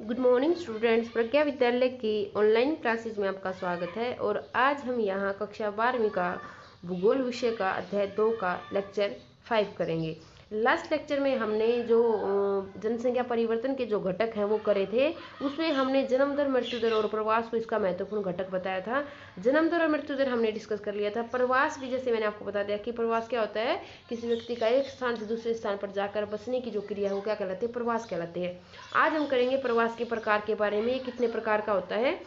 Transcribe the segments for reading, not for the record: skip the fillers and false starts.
Good morning students, प्रज्ञा विद्यालय की online classes में आपका स्वागत है। और आज हम यहाँ कक्षा 12वीं का भूगोल विषय का अध्याय 2 का लेक्चर 5 करेंगे। लास्ट लेक्चर में हमने जो जनसंख्या परिवर्तन के जो घटक हैं वो करे थे। उसमें हमने जन्म दर, मृत्यु दर और प्रवास को इसका महत्वपूर्ण घटक बताया था। जन्म दर और मृत्यु दर हमने डिस्कस कर लिया था। प्रवास भी जैसे मैंने आपको बता दिया कि प्रवास क्या होता है, किसी व्यक्ति का एक स्थान से दूसरे स्थान पर जाकर बसने की जो क्रिया है वो क्या कहलाती है, प्रवास कहलाती है। आज हम करेंगे प्रवास के प्रकार के बारे में, कितने प्रकार का होता है।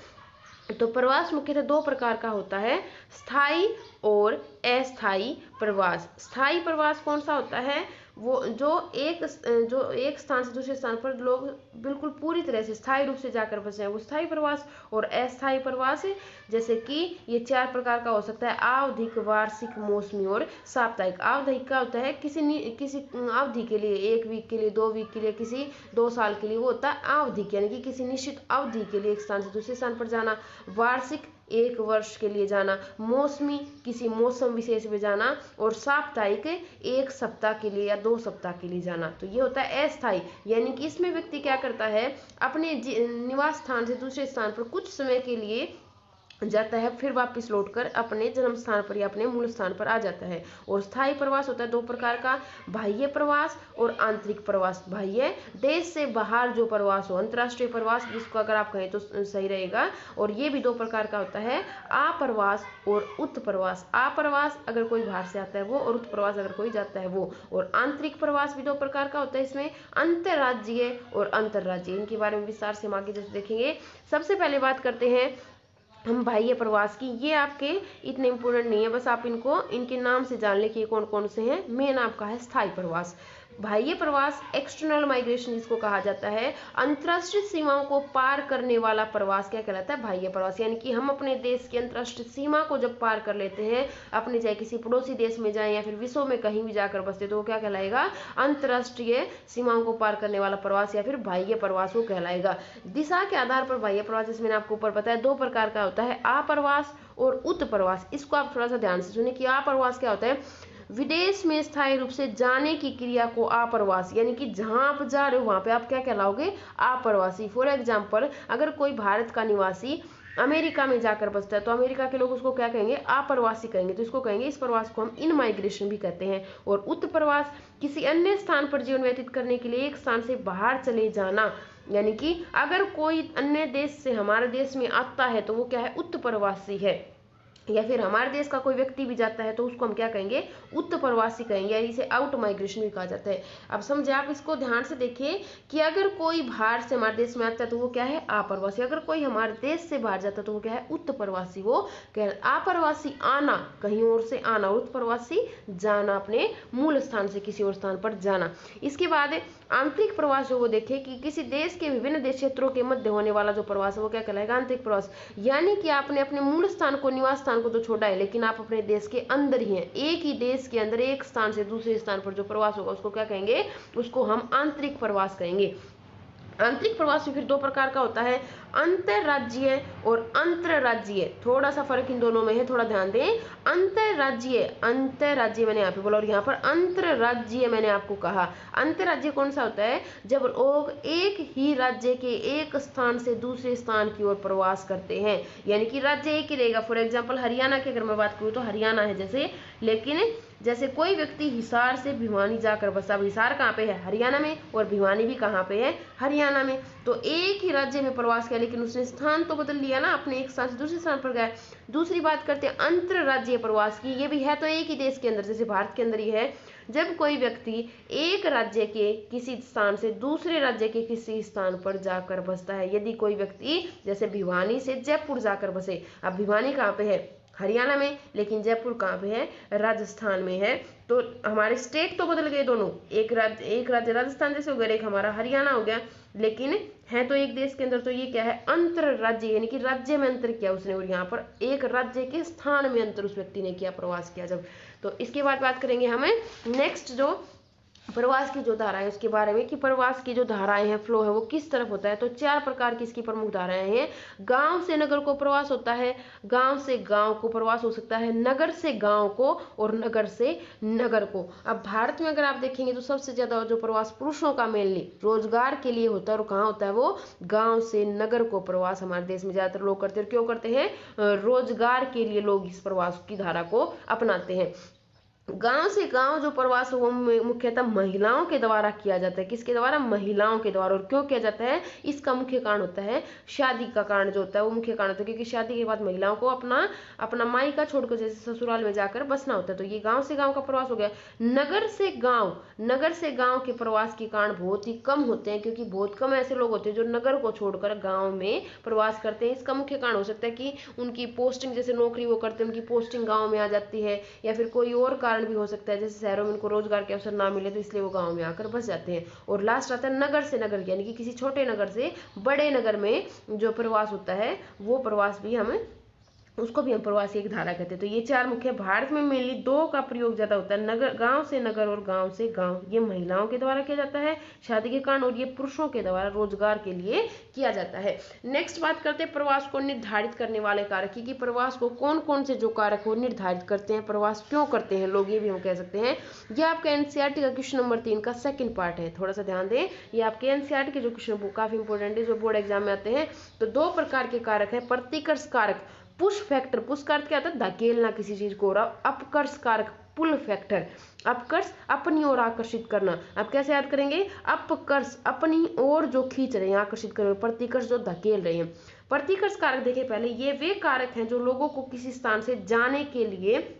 तो प्रवास मुख्यतः 2 प्रकार का होता है, स्थायी और अस्थायी प्रवास। स्थायी प्रवास कौन सा होता है, वो जो एक स्थान से दूसरे स्थान पर लोग बिल्कुल पूरी तरह से स्थायी रूप से जाकर बसे हैं, वो स्थायी प्रवास। और अस्थायी प्रवास जैसे कि ये 4 प्रकार का हो सकता है, आवधिक, वार्षिक, मौसमी और साप्ताहिक। आवधिक का होता है किसी अवधि के लिए, 1 वीक के लिए, 2 वीक के लिए, किसी 2 साल के लिए, वो होता है आवधिक, यानी कि किसी निश्चित अवधि के लिए एक स्थान से दूसरे स्थान पर जाना। वार्षिक 1 वर्ष के लिए जाना। मौसमी किसी मौसम विशेष में जाना। और साप्ताहिक 1 सप्ताह के लिए या 2 सप्ताह के लिए जाना। तो ये होता है अस्थायी, यानी कि इसमें व्यक्ति क्या करता है, अपने निवास स्थान से दूसरे स्थान पर कुछ समय के लिए जाता है, फिर वापस लौटकर अपने जन्म स्थान पर या अपने मूल स्थान पर आ जाता है। और स्थायी प्रवास होता है 2 प्रकार का, बाह्य प्रवास और आंतरिक प्रवास। बाह्य देश से बाहर जो प्रवास हो, अंतर्राष्ट्रीय प्रवास जिसको अगर आप कहें तो सही रहेगा। और ये भी 2 प्रकार का होता है, आप्रवास और उत्प्रवास। आप्रवास अगर कोई बाहर से आता है वो, और उत्प्रवास अगर कोई जाता है वो। और आंतरिक प्रवास भी 2 प्रकार का होता है, इसमें अंतर्राज्यीय और अंतर्राज्यीय। इनके बारे में विस्तार से हम आगे जैसे देखेंगे। सबसे पहले बात करते हैं हम बाह्य प्रवास की। ये आपके इतने इंपोर्टेंट नहीं है, बस आप इनके नाम से जान लें कि कौन कौन से हैं। मेन आपका है स्थायी प्रवास। बाह्य प्रवास एक्सटर्नल माइग्रेशन जिसको कहा जाता है, अंतर्राष्ट्रीय सीमाओं को पार करने वाला प्रवास क्या कहलाता है, बाह्य प्रवास। यानी कि हम अपने देश की अंतर्राष्ट्रीय सीमा को जब पार कर लेते हैं, अपने चाहे किसी पड़ोसी देश में जाएं या फिर विश्व में कहीं भी जाकर बसते, तो वो क्या कहलाएगा, अंतर्राष्ट्रीय सीमाओं को पार करने वाला प्रवास या फिर बाह्य प्रवास वो कहलाएगा। दिशा के आधार पर बाह्य प्रवास, जैसे मैंने आपको ऊपर बताया, 2 प्रकार का होता है, आप्रवास और उत्प्रवास। इसको आप थोड़ा सा ध्यान से सुनिए कि आप्रवास क्या होता है, विदेश में स्थायी रूप से जाने की क्रिया को आप्रवास, यानी कि जहां आप जा रहे हो वहां पे आप क्या कहलाओगे, आप्रवासी। फॉर एग्जाम्पल, अगर कोई भारत का निवासी अमेरिका में जाकर बसता है तो अमेरिका के लोग उसको क्या कहेंगे, आप्रवासी कहेंगे। तो इसको कहेंगे, इस प्रवास को हम इन माइग्रेशन भी कहते हैं। और उत्प्रवास किसी अन्य स्थान पर जीवन व्यतीत करने के लिए एक स्थान से बाहर चले जाना, यानी कि अगर कोई अन्य देश से हमारे देश में आता है तो वो क्या है, उत्प्रवासी है। या फिर हमारे देश का कोई व्यक्ति भी जाता है तो उसको हम क्या कहेंगे, उत्प्रवासी कहेंगे, इसे आउट माइग्रेशन भी कहा जाता है। अब समझे आप, इसको ध्यान से देखिए कि अगर कोई बाहर से हमारे देश में आता है तो वो क्या है, आप्रवासी। अगर कोई हमारे देश से बाहर जाता है तो वो क्या है, उत्प्रवासी। वो क्या है, आप्रवासी आना, कहीं और से आना, उत्प्रवासी जाना, अपने मूल स्थान से किसी और स्थान पर जाना। इसके बाद आंतरिक प्रवास जो वो देखे कि किसी देश के विभिन्न देश क्षेत्रों के मध्य होने वाला जो प्रवास है वो क्या कहलाएगा, आंतरिक प्रवास। यानी कि आपने अपने मूल स्थान को, निवास स्थान को तो छोड़ा है, लेकिन आप अपने देश के अंदर ही हैं। एक ही देश के अंदर एक स्थान से दूसरे स्थान पर जो प्रवास होगा उसको क्या कहेंगे, उसको हम आंतरिक प्रवास कहेंगे। आंतरिक प्रवास में फिर 2 प्रकार का होता है, अंतरराज्यीय और अंतरराज्यीय। थोड़ा सा फर्क इन दोनों में है, थोड़ा ध्यान दें। अंतरराज्यीय मैंने यहाँ पे बोला और यहाँ पर अंतरराज्यीय मैंने आपको कहा। अंतरराज्यीय कौन सा होता है, जब लोग एक ही राज्य के एक स्थान से दूसरे स्थान की ओर प्रवास करते हैं, यानी कि राज्य एक ही रहेगा। फॉर एग्जाम्पल हरियाणा की अगर मैं बात करूँ तो हरियाणा है जैसे, लेकिन जैसे कोई व्यक्ति हिसार से भिवानी जाकर बसा, हिसार कहाँ पे है, हरियाणा में, और भिवानी भी कहाँ पे है, हरियाणा में। तो एक ही राज्य में प्रवास किया लेकिन उसने स्थान तो बदल लिया ना, अपने एक स्थान से दूसरे स्थान पर गया। दूसरी बात करते हैं अंतरराज्यीय प्रवास की। ये भी है तो एक ही देश के अंदर, जैसे भारत के अंदर ही है। जब कोई व्यक्ति एक राज्य के किसी स्थान से दूसरे राज्य के किसी स्थान पर जाकर बसता है, यदि कोई व्यक्ति जैसे भिवानी से जयपुर जाकर बसे, अब भिवानी कहाँ पे है, हरियाणा में, लेकिन जयपुर कहाँ पे है, राजस्थान में है। तो हमारे स्टेट तो बदल गए दोनों, एक राज्य राजस्थान जैसे हो गया, एक हमारा हरियाणा हो गया, लेकिन है तो एक देश के अंदर। तो ये क्या है, अंतर राज्य, यानी कि राज्य में अंतर किया उसने, और यहाँ पर एक राज्य के स्थान में अंतर उस व्यक्ति ने किया, प्रवास किया जब। तो इसके बाद बात करेंगे हमें नेक्स्ट जो प्रवास की जो धारा है उसके बारे में कि प्रवास की जो धाराएं हैं, फ्लो है, वो किस तरफ होता है। तो 4 प्रकार की इसकी प्रमुख धाराएं हैं। गांव से नगर को प्रवास होता है, गांव से गांव को प्रवास हो सकता है, नगर से गांव को, और नगर से नगर को। अब भारत में अगर आप देखेंगे तो सबसे ज्यादा जो प्रवास पुरुषों का मेनली रोजगार के लिए होता है, और कहाँ होता है वो गांव से नगर को प्रवास हमारे देश में ज्यादातर लोग करते हैं। क्यों करते हैं? रोजगार के लिए लोग इस प्रवास की धारा को अपनाते हैं। गांव से गांव जो प्रवास है वो मुख्यतः महिलाओं के द्वारा किया जाता है। किसके द्वारा? महिलाओं के द्वारा। और क्यों किया जाता है? इसका मुख्य कारण होता है शादी का कारण जो होता है वो मुख्य कारण होता है, क्योंकि शादी के बाद महिलाओं को अपना अपना मायका छोड़कर जैसे ससुराल में जाकर बसना होता है। तो ये गांव से गांव का प्रवास हो गया। नगर से गांव, नगर से गांव के प्रवास के कारण बहुत ही कम होते हैं, क्योंकि बहुत कम ऐसे लोग होते हैं जो नगर को छोड़कर गाँव में प्रवास करते हैं। इसका मुख्य कारण हो सकता है कि उनकी पोस्टिंग, जैसे नौकरी वो करते हैं उनकी पोस्टिंग गाँव में आ जाती है, या फिर कोई और कारण भी हो सकता है, जैसे शहरों में उनको रोजगार के अवसर ना मिले तो इसलिए वो गांव में आकर बस जाते हैं। और लास्ट आता है नगर से नगर, यानी कि किसी छोटे नगर से बड़े नगर में जो प्रवास होता है वो प्रवास भी हमें उसको भी हम प्रवासी एक धारा कहते हैं। तो ये 4 मुख्य। भारत में मेनली 2 का प्रयोग ज्यादा होता है, नगर, गांव से नगर और गांव से गांव। ये महिलाओं के द्वारा किया जाता है शादी के कारण, और ये पुरुषों के द्वारा रोजगार के लिए किया जाता है। नेक्स्ट बात करते हैं प्रवास को निर्धारित करने वाले कारक की प्रवास को कौन कौन से जो कारक वो निर्धारित करते हैं, प्रवास क्यों करते हैं लोग, ये भी हम कह सकते हैं। ये आपका एनसीईआरटी का क्वेश्चन नंबर 3 का सेकंड पार्ट है, थोड़ा सा ध्यान दें। ये आपके एनसीईआरटी के जो क्वेश्चन काफी इंपॉर्टेंट है, जो बोर्ड एग्जाम में आते हैं। तो 2 प्रकार के कारक है। प्रतिकर्ष कारक, पुश फैक्टर, पुश का अर्थ क्या होता है? धकेलना किसी चीज को। और अपकर्ष कारक, पुल फैक्टर, अपकर्ष अपनी ओर आकर्षित करना। अब कैसे याद करेंगे? अपकर्ष अपनी ओर जो खींच रहे हैं, आकर्षित कर रहे हैं, प्रतिकर्ष जो धकेल रहे हैं। प्रतिकर्ष कारक देखिए पहले, ये वे कारक हैं जो लोगों को किसी स्थान से जाने के लिए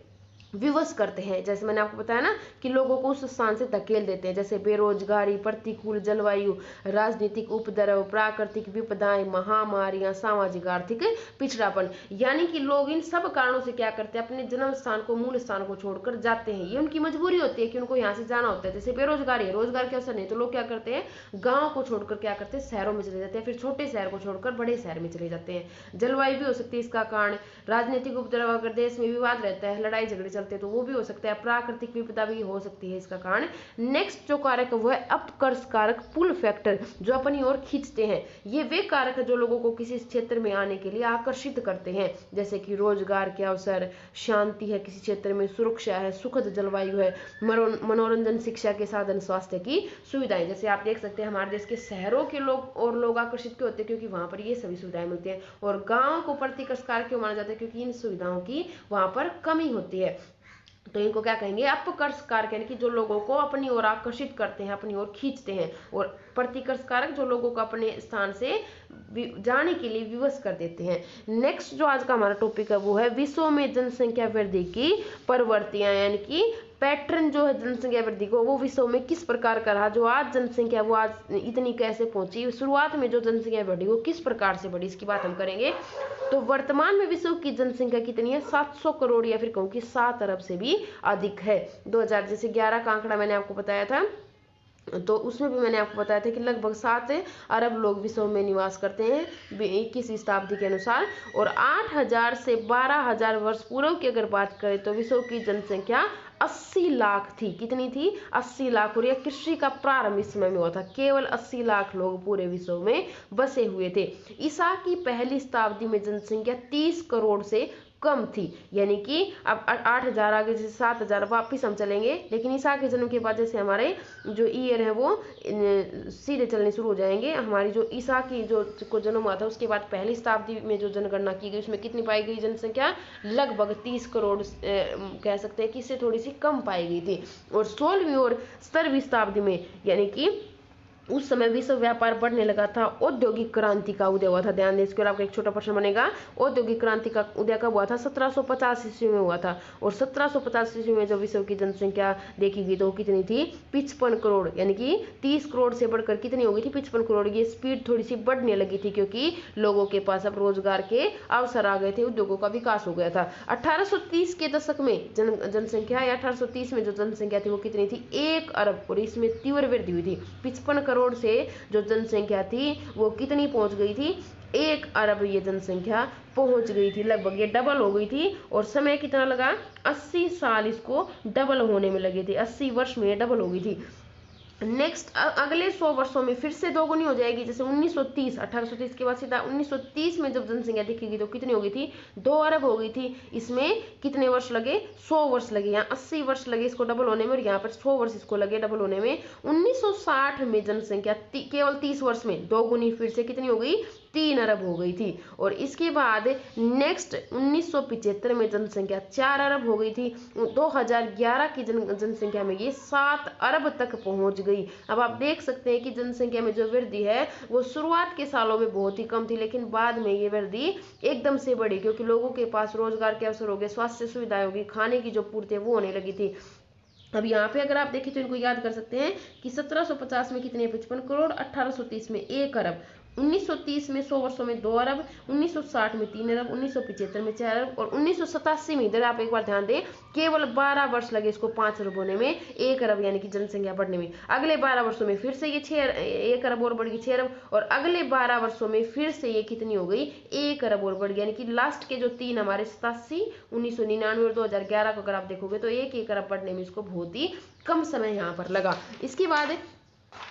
विवश करते हैं। जैसे मैंने आपको बताया ना कि लोगों को उस स्थान से धकेल देते हैं, जैसे बेरोजगारी, प्रतिकूल जलवायु, राजनीतिक उपद्रव, प्राकृतिक विपदाएं, महामारियां, सामाजिक आर्थिक पिछड़ापन। यानी कि लोग इन सब कारणों से क्या करते हैं? अपने जन्म स्थान को, मूल स्थान को छोड़कर जाते हैं। ये उनकी मजबूरी होती है कि उनको यहाँ से जाना होता है। जैसे बेरोजगारी है, रोजगार के अवसर नहीं, तो लोग क्या करते हैं? गाँव को छोड़कर क्या करते हैं? शहरों में चले जाते हैं, फिर छोटे शहर को छोड़कर बड़े शहर में चले जाते हैं। जलवायु भी हो सकती है इसका कारण। राजनीतिक उपद्रव, अगर देश में विवाद रहता है, लड़ाई झगड़े तो वो भी हो सकता है। प्राकृतिक विपदा भी हो सकती है इसका कारण। नेक्स्ट जो कारक है वो है अपकर्ष कारक, पुल फैक्टर, जो अपनी ओर खींचते हैं। ये वे कारक है जो लोगों को किसी क्षेत्र में आने के लिए आकर्षित करते हैं, जैसे कि रोजगार के अवसर, शांति है किसी क्षेत्र में, सुरक्षा है, सुखद जलवायु है, मनोरंजन, शिक्षा के साधन, स्वास्थ्य की सुविधाएं। जैसे आप देख सकते हैं हमारे देश के शहरों के लोग आकर्षित क्यों होते हैं? क्योंकि वहां पर ये सभी सुविधाएं मिलती हैं। और गांव को प्रतिकर्ष कारक क्यों माना जाता है? क्योंकि इन सुविधाओं की वहां पर कमी होती है। तो इनको क्या कहेंगे? अपकर्ष कारक, यानी कि जो लोगों को अपनी ओर आकर्षित करते हैं, अपनी ओर खींचते हैं। और प्रतिकर्ष कारक जो लोगों को अपने स्थान से जाने के लिए विवश कर देते हैं। नेक्स्ट जो आज का हमारा टॉपिक है वो है विश्व में जनसंख्या वृद्धि की प्रवृत्तियां, यानी कि पैटर्न जो है जनसंख्या वृद्धि को वो विश्व में किस प्रकार का रहा। जो आज जनसंख्या वो आज इतनी कैसे पहुंची, शुरुआत में जो जनसंख्या बढ़ी वो किस प्रकार से बढ़ी, इसकी बात हम करेंगे। तो वर्तमान में विश्व की जनसंख्या कितनी है? 700 करोड़, या फिर कहूँ कि 7 अरब से भी अधिक है। 2011 का आंकड़ा मैंने आपको बताया था, तो उसमें भी मैंने आपको बताया था कि लगभग 7 अरब लोग विश्व में निवास करते हैं 21वीं शताब्दी के अनुसार। और 8000 से 12000 वर्ष पूर्व की अगर बात करें तो विश्व की जनसंख्या 80 लाख थी। कितनी थी? 80 लाख। और यह कृषि का प्रारंभ इस समय में हुआ था। केवल 80 लाख लोग पूरे विश्व में बसे हुए थे। ईसा की पहली शताब्दी में जनसंख्या 30 करोड़ से कम थी, यानी कि अब 8000 आगे जैसे 7000 वापिस हम चलेंगे, लेकिन ईसा के जन्म के बाद जैसे हमारे जो ईयर है वो सीधे चलने शुरू हो जाएंगे। हमारी जो ईसा की जो को जन्म हुआ था उसके बाद पहली शताब्दी में जो जनगणना की गई उसमें कितनी पाई गई जनसंख्या? लगभग 30 करोड़ कह सकते हैं कि इससे थोड़ी सी कम पाई गई थी। और 16वीं और 17वीं शताब्दी में, यानी कि उस समय विश्व व्यापार बढ़ने लगा था, औद्योगिक क्रांति का उदय हुआ था। ध्यान दें, इसके और आपका एक छोटा प्रश्न बनेगा, औद्योगिक क्रांति का उदय कब हुआ था? 1750 ईस्वी में हुआ था। और 1750 ईस्वी में जो विश्व की जनसंख्या देखी गई तो कितनी थी? 55 करोड़, यानी कि 30 करोड़ से बढ़कर कितनी हो गई थी? 55 करोड़। ये स्पीड थोड़ी सी बढ़ने लगी थी क्योंकि लोगों के पास अब रोजगार के अवसर आ गए थे, उद्योगों का विकास हो गया था। 1830 के दशक में जनसंख्या, या 1830 में जो जनसंख्या थी वो कितनी थी? 1 अरब। और इसमें तीव्र वृद्धि हुई थी। 55 करोड़ से जो जनसंख्या थी वो कितनी पहुंच गई थी? 1 अरब ये जनसंख्या पहुंच गई थी। लगभग ये डबल हो गई थी। और समय कितना लगा? 80 साल इसको डबल होने में लगे थे। 80 वर्ष में डबल हो गई थी। नेक्स्ट अगले 100 वर्षों में फिर से दोगुनी हो जाएगी। जैसे 1930, 1830 के बाद सीधा 1930 में जब जनसंख्या दिखेगी तो कितनी हो गई थी, 2 अरब हो गई थी। इसमें कितने वर्ष लगे, 100 वर्ष लगे। यहाँ 80 वर्ष लगे इसको डबल होने में और यहाँ पर 100 वर्ष इसको लगे डबल होने में। 1960 में जनसंख्या केवल 30 वर्ष में दोगुनी फिर से कितनी हो गई, 3 अरब हो गई थी। और इसके बाद नेक्स्ट 1975 में जनसंख्या 4 अरब हो गई थी। 2011 की जनसंख्या में ये 7 अरब तक पहुंच गई। अब आप देख सकते हैं कि जनसंख्या में जो वृद्धि है वो शुरुआत के सालों में बहुत ही कम थी, लेकिन बाद में ये वृद्धि एकदम से बढ़ी, क्योंकि लोगों के पास रोजगार के अवसर हो गए, स्वास्थ्य सुविधाएं होगी, खाने की जो पूर्ति है वो होने लगी थी। अब यहाँ पे अगर आप देखें तो इनको याद कर सकते हैं कि 1750 में कितने, 55 करोड़, 1830 में 1 अरब, 1930 में 100 वर्षों में 2 अरब, 1960 में 3 अरब, 1975 में 4 अरब और 1987 में, इधर आप एक बार ध्यान दें, केवल 12 वर्ष लगे इसको 5 अरब होने में, 1 अरब यानी कि जनसंख्या बढ़ने में। अगले 12 वर्षों में फिर से ये 1 अरब और बढ़ गई 6 अरब, और अगले 12 वर्षों में फिर से ये कितनी हो गई, 1 अरब और बढ़ गई। यानी कि लास्ट के जो 3 हमारे 87, 1999 और 2011 को अगर आप देखोगे तो 1 अरब बढ़ने में इसको बहुत ही कम समय यहाँ पर लगा। इसके बाद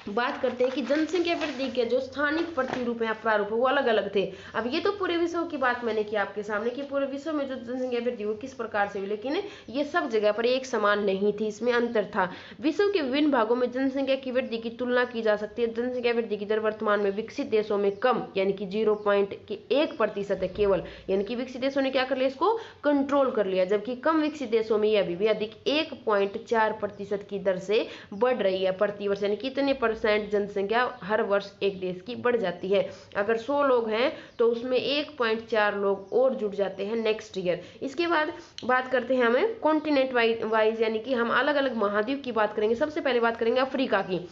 बात करते हैं कि जनसंख्या वृद्धि के जो स्थानिक प्रतिरूप या प्रारूप वो अलग अलग थे। अब ये तो पूरे विश्व की बात मैंने की आपके सामने कि पूरे विश्व में जो जनसंख्या वृद्धि वो किस प्रकार से हुई, लेकिन ये सब जगह पर एक समान नहीं थी, इसमें अंतर था। विश्व के विभिन्न भागों में जनसंख्या की वृद्धि की तुलना की जा सकती है। जनसंख्या वृद्धि की दर वर्तमान में विकसित देशों में कम यानी कि 0.1% है केवल, यानी कि विकसित देशों ने क्या कर लिया, इसको कंट्रोल कर लिया, जबकि कम विकसित देशों में ये अभी भी अधिक 1.4% की दर से बढ़ रही है प्रति वर्ष। यानी कितने % जनसंख्या हर वर्ष एक देश की बढ़ जाती है। अगर 100 लोग हैं तो उसमें 1.4 लोग और जुड़ जाते हैं नेक्स्ट ईयर। इसके बाद बात करते हैं हमें कॉन्टिनेंट वाइज, यानी कि हम अलग अलग महाद्वीप की बात करेंगे। सबसे पहले बात करेंगे अफ्रीका की,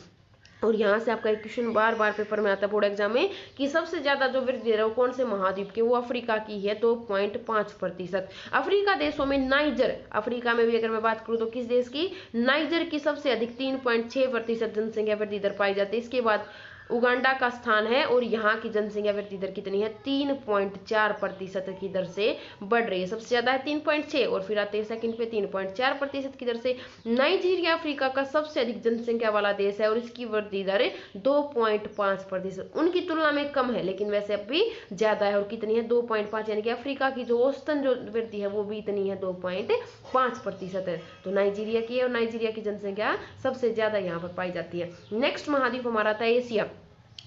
और यहाँ से आपका एक क्वेश्चन बार बार पेपर में आता है बोर्ड एग्जाम में कि सबसे ज्यादा जो वृद्धि दर है वो कौन से महाद्वीप की, वो अफ्रीका की है, 2.5%। अफ्रीका देशों में नाइजर, अफ्रीका में भी अगर मैं बात करूँ तो किस देश की, नाइजर की सबसे अधिक 3.6% जनसंख्या वृद्धि दर पाई जाती है। इसके बाद उगांडा का स्थान है और यहाँ की जनसंख्या वृद्धि दर कितनी है, 3.4% की दर से बढ़ रही है। सबसे ज्यादा है 3.6 और फिर आते हैं सेकंड पे 3.4% की दर से। नाइजीरिया अफ्रीका का सबसे अधिक जनसंख्या वाला देश है और इसकी वृद्धि दर 2.5%, उनकी तुलना में कम है लेकिन वैसे अब भी ज्यादा है, और कितनी है, 2.5, यानी कि अफ्रीका की जो औसतन जो वृद्धि है वो भी इतनी है, 2.5% है। तो नाइजीरिया की है और नाइजीरिया की जनसंख्या सबसे ज्यादा यहाँ पर पाई जाती है। नेक्स्ट महाद्वीप हमारा था एशिया।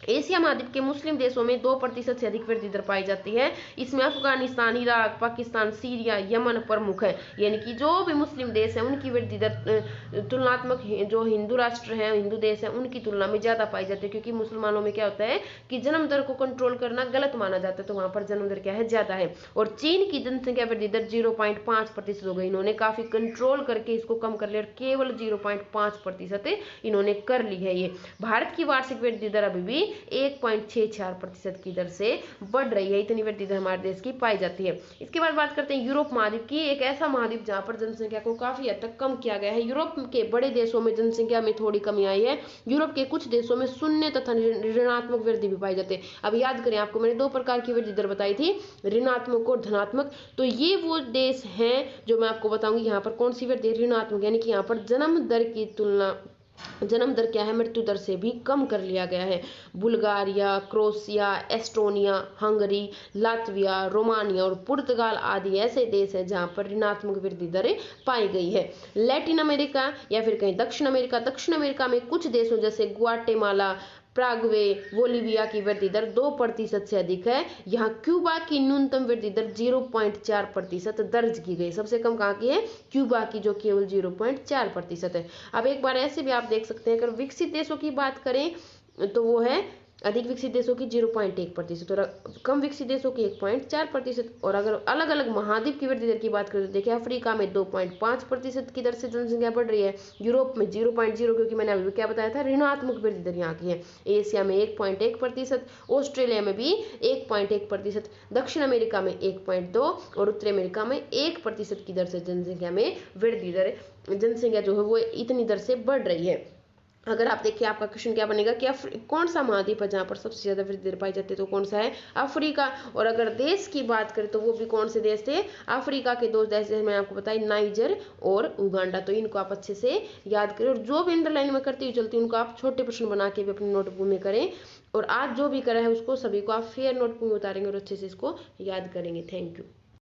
एशिया महाद्वीप के मुस्लिम देशों में 2% से अधिक वृद्धि दर पाई जाती है। इसमें Afghanistan, Iraq, Pakistan, Syria, Yemen प्रमुख है। यानी कि जो भी मुस्लिम देश है उनकी वृद्धि दर तुलनात्मक जो हिंदू राष्ट्र हैं, हिंदू देश हैं, उनकी तुलना में ज्यादा पाई जाती है, क्योंकि मुसलमानों में क्या होता है कि जन्म दर को कंट्रोल करना गलत माना जाता है, तो वहां पर जन्म दर क्या है, ज्यादा है। और चीन की जनसंख्या वृद्धि दर 0.5% हो गई। इन्होंने काफी कंट्रोल करके इसको कम कर लिया और केवल 0.5% इन्होंने कर ली है ये। भारत की वार्षिक वृद्धि दर अभी भी 1.64% की दर से बढ़ रही है, इतनी वृद्धि दर हमारे देश की पाई जाती है। इसके बाद बात करते हैं यूरोप महाद्वीप की, एक ऐसा महाद्वीप जहां पर जनसंख्या को काफी हद तक कम किया गया है। यूरोप के बड़े देशों में जनसंख्या में थोड़ी कमी आई है। यूरोप के कुछ देशों में शून्य तथा ऋणात्मक वृद्धि भी पाई जाती है। अब याद करें, आपको मैंने 2 प्रकार की वृद्धि दर बताई थी, ऋणात्मक और धनात्मक। तो ये वो देश हैं जो मैं आपको बताऊंगी यहाँ पर कौन सी वृद्धि ऋणात्मक, यानी कि यहाँ पर जन्म दर की तुलना, जन्म दर क्या है, मृत्यु दर से भी कम कर लिया गया है। Bulgaria, Croatia, Estonia, Hungary, Latvia, Romania और पुर्तगाल आदि ऐसे देश हैं जहां पर ऋणात्मक वृद्धि दरें पाई गई है। लैटिन अमेरिका या फिर कहीं दक्षिण अमेरिका में कुछ देशों जैसे ग्वाटेमाला, प्रागवे, बोलीविया की वृद्धि दर 2% से अधिक है। यहाँ क्यूबा की न्यूनतम वृद्धि दर 0.4% दर्ज की गई। सबसे कम कहाँ की है, क्यूबा की, जो केवल 0.4% है। अब एक बार ऐसे भी आप देख सकते हैं, अगर विकसित देशों की बात करें तो वो है अधिक विकसित देशों की 0.1% और कम विकसित देशों की 1.4%। और अगर अलग अलग महाद्वीप की वृद्धि दर की बात करें तो देखिए अफ्रीका में 2.5% की दर से जनसंख्या बढ़ रही है। यूरोप में 0.0, क्योंकि मैंने अभी क्या बताया था, ऋणात्मक वृद्धि दर यहाँ की है। एशिया में 1.1%, ऑस्ट्रेलिया में भी 1.1%, दक्षिण अमेरिका में 1.2 और उत्तरी अमेरिका में 1% की दर से जनसंख्या में वृद्धि दर, जनसंख्या जो है वो इतनी दर से बढ़ रही है। अगर आप देखिए आपका क्वेश्चन क्या बनेगा कि कौन सा महाद्वीप है जहाँ पर सबसे ज़्यादा वृद्धि दर पाई जाती है, तो कौन सा है, अफ्रीका। और अगर देश की बात करें तो वो भी कौन से देश थे, अफ्रीका के 2 देश जैसे मैं आपको बताई, नाइजर और उगांडा। तो इनको आप अच्छे से याद करें और जो भी अंडरलाइन में करती हुई चलती है उनको आप छोटे प्रश्न बना के भी अपनी नोटबुक में करें। और आज जो भी करा है उसको सभी को आप फेयर नोटबुक में उतारेंगे और अच्छे से इसको याद करेंगे। Thank you.